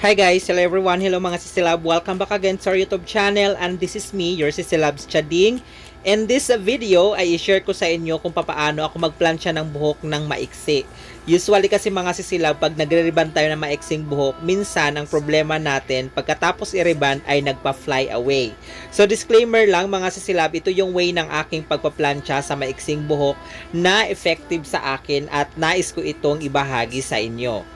Hi guys, hello everyone, hello mga Sisilab. Welcome back again to our YouTube channel and this is me, your Sisilabs Chading. In this video ay i-share ko sa inyo kung paano ako magplansya ng buhok ng maiksi. Usually kasi mga Sisilab, pag nagre-reband tayo ng maiksing buhok, minsan ang problema natin pagkatapos i-reband ay nagpa-fly away. So disclaimer lang mga Sisilab, ito yung way ng aking pagpaplansya sa maiksing buhok na effective sa akin at nais ko itong ibahagi sa inyo.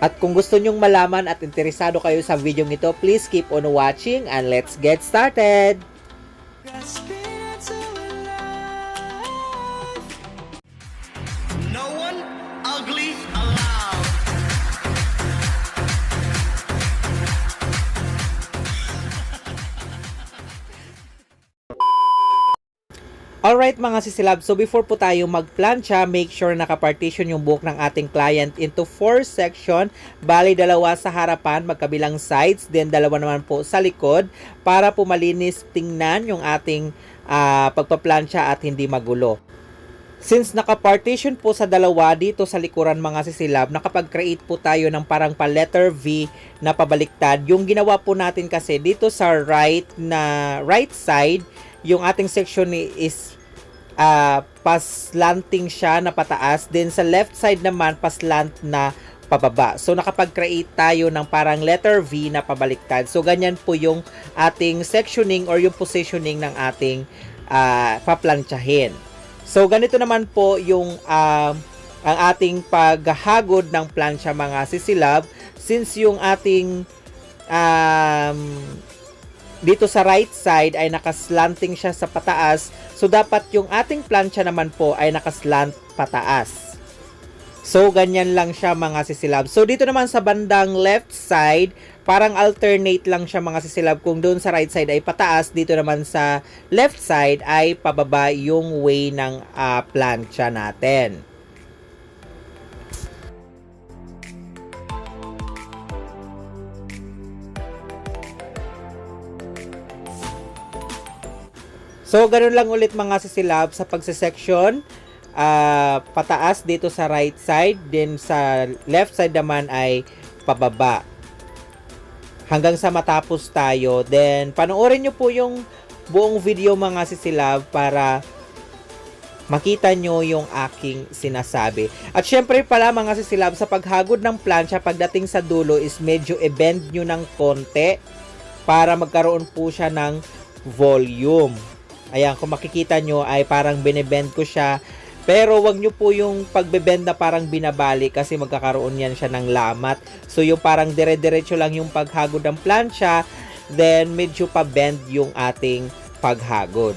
At kung gusto nyong malaman at interesado kayo sa video ito, please keep on watching and let's get started! No one ugly allowed. Alright mga Sisilab, so before po tayo magplansya, make sure nakapartition yung buhok ng ating client into 4 section. Bali, dalawa sa harapan, magkabilang sides, then dalawa naman po sa likod para po malinis tingnan yung ating pagpaplansya at hindi magulo. Since nakapartition po sa dalawa dito sa likuran mga Sisilab, nakapag-create po tayo ng parang pa-letter V na pabaliktad. Yung ginawa po natin kasi dito sa right side, yung ating section is paslanting siya na pataas. Then sa left side naman, paslant na pababa. So nakapag-create tayo ng parang letter V na pabaliktad. So ganyan po yung ating sectioning or yung positioning ng ating paplantsahin. So ganito naman po yung ang ating paghagod ng plancha mga Sisilab. Since yung ating dito sa right side ay nakaslanting siya sa pataas, so dapat yung ating plancha naman po ay nakaslant pataas. So ganyan lang siya mga Sisilab. So dito naman sa bandang left side, parang alternate lang siya mga Sisilab. Kung doon sa right side ay pataas, dito naman sa left side ay pababa yung way ng plancha natin. So, ganun lang ulit mga Sisilab sa pagsisection. Pataas dito sa right side, then sa left side naman ay pababa. Hanggang sa matapos tayo. Then, panoorin nyo po yung buong video mga Sisilab para makita nyo yung aking sinasabi. At syempre pala mga Sisilab, sa paghagod ng plancha, pagdating sa dulo is medyo i-bend nyo ng konti para magkaroon po siya ng volume. Ayan, kung makikita nyo ay parang binibend ko siya. Pero wag nyo po yung pagbebend na parang binabali kasi magkakaroon yan siya ng lamat. So yung parang dire-diretso lang yung paghagod ng plancha, then medyo pa-bend yung ating paghagod.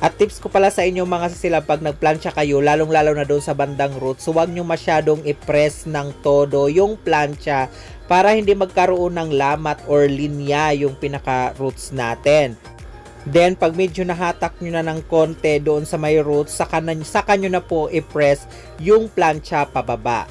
At tips ko pala sa inyo mga Sisilab, pag nagplansya kayo, lalong-lalo na doon sa bandang roots, so huwag nyo masyadong i-press ng todo yung plancha para hindi magkaroon ng lamat or linya yung pinaka-roots natin. Then, pag medyo nahatak nyo na ng konti doon sa may roots, saka nyo na po i-press yung plancha pababa.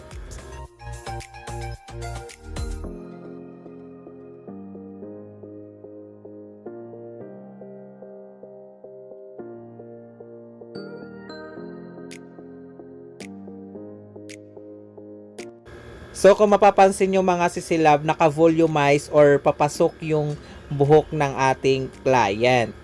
So kung mapapansin nyo mga Sisilab, naka-volumize or papasok yung buhok ng ating client.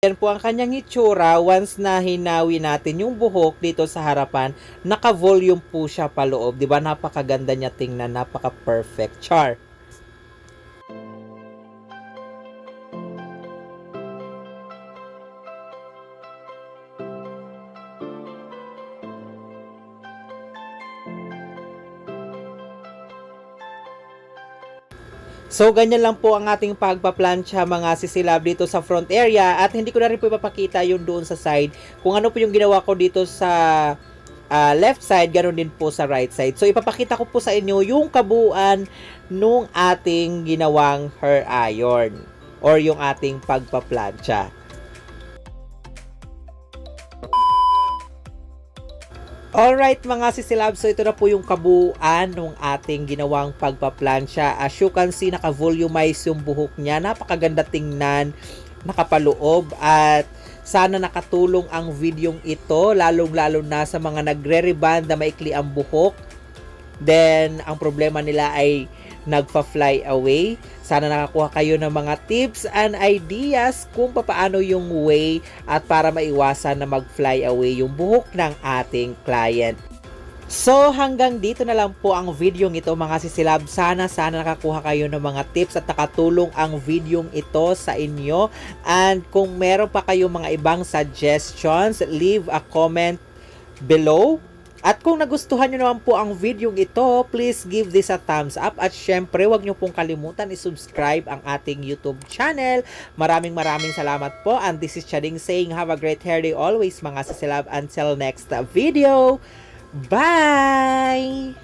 Yan po ang kanyang itsura once na hinawi natin yung buhok dito sa harapan, naka-volume po siya paloob. 'Di ba? Napakaganda niya tingnan, napaka-perfect. Char. So, ganyan lang po ang ating pagpaplansya mga sisilab dito sa front area at hindi ko na rin po ipapakita yung doon sa side. Kung ano po yung ginawa ko dito sa left side, ganoon din po sa right side. So, ipapakita ko po sa inyo yung kabuuan nung ating ginawang hair iron or yung ating pagpaplansya. Alright mga sisilab, so ito na po yung kabuuan ng ating ginawang pagpaplansya. As you can see, naka-volumize yung buhok niya. Napakaganda tingnan, nakapaloob at sana nakatulong ang videong ito, lalong-lalo na sa mga nagre-reband na maikli ang buhok. Then, ang problema nila ay nagpa-fly away. Sana nakakuha kayo ng mga tips and ideas kung paano yung way at para maiwasan na mag-fly away yung buhok ng ating client. So, hanggang dito na lang po ang videong ito mga sisilab. Sana nakakuha kayo ng mga tips at nakatulong ang videong ito sa inyo. And kung meron pa kayong mga ibang suggestions, leave a comment below. At kung nagustuhan nyo naman po ang video ito, please give this a thumbs up. At syempre, huwag nyo pong kalimutan i-subscribe ang ating YouTube channel. Maraming salamat po. And this is Chading saying, have a great hair day always mga sisilab. Until next video. Bye!